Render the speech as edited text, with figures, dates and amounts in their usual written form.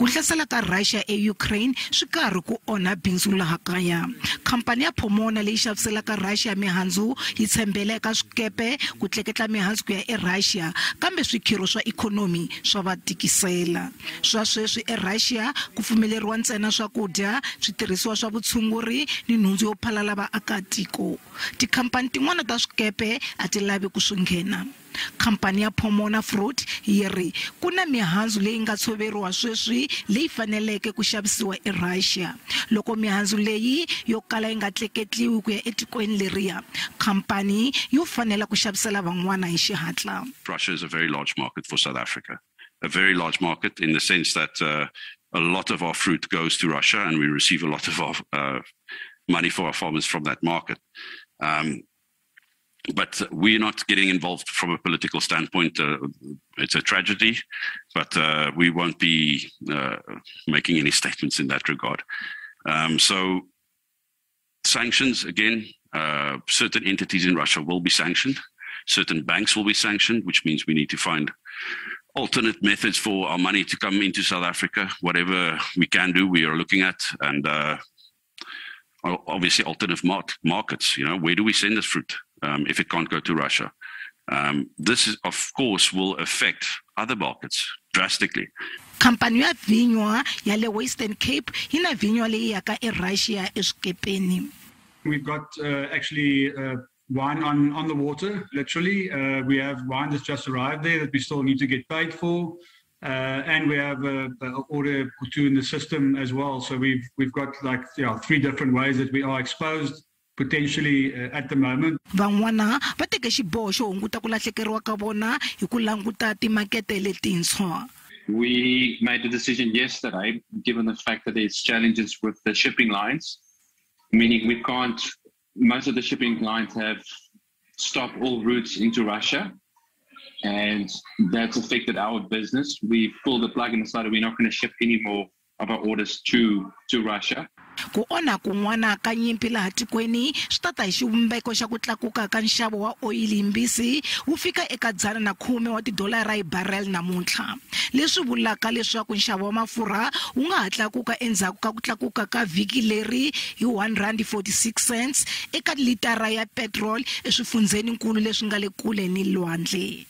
Ku hlasela ka Russia eUkraine swi karhi ku onha bindzu laha kaya. Khampani ya Pomona leyi xavisela ka Russia mihandzu yi tshembele eka swikepe ku tleketla mihandzu ku ya eRussia, kambe swikirho swa ikhonomi swa va tikisela. Sweswi eRussia ku pfumeleriwa ntsena swakudya, switirhisiwa swa vutshunguri ni nhundzu yo phalala vaakatiko. Tikhampani tin'wana ta swikepe a ti lavi ku swi nghena. Khampani ya Pomona Fruit yi ri ku na mihandzu leyi nga tshoveriwa sweswi leyi faneleke ku xavisiwa eRussia. Loko mihandzu leyi yo kala yi nga tleketliwi ku ya etikweni leriya, khampani yo fanela ku xavisela van'wana hi xihatla. Russia is a very large market for South Africa. A very large market in the sense that a lot of our fruit goes to Russia and we receive a lot of our money for our farmers from that market. But we're not getting involved from a political standpoint. It's a tragedy, but we won't be making any statements in that regard. So sanctions, again, certain entities in Russia will be sanctioned. Certain banks will be sanctioned, which means we need to find alternate methods for our money to come into South Africa. Whatever we can do, we are looking at. And obviously alternative markets, where do we send this fruit? If it can't go to Russia. This is, of course, will affect other markets drastically. Khampani ya vinyo ya le Western Cape ina vinyo leyi yaka eRussia eswikepeni. We've got actually wine on the water, literally. We have wine that's just arrived there that we still need to get paid for. And we have an order or two in the system as well. So we've got like 3 different ways that we are exposed potentially at the moment. Van'wana va teke xiboho xo hunguta ku lahlekeriwa ka vona hi ku languta timakete letintshwa. We made the decision yesterday, given the fact that there's challenges with the shipping lines, meaning most of the shipping lines have stopped all routes into Russia, and that's affected our business. We pulled the plug and decided we're not going to ship any more of our orders to Russia. Ku ona kun'wana ka nyimpi laha tikweni swi ta ta hi xivumbeko xa ku tlakuka ka nxavo wa oyili yimbisi wu fika eka $110 wa tidolara hi barrel namuntlha. Leswi vulaka leswaku nxavo wa mafurha wu nga ha tlakuka endzhaku ka ku tlakuka ka vhiki leri hi R1.46 eka litara ya petrol eswifundzeninkulu leswi nga le kule ni lwandle.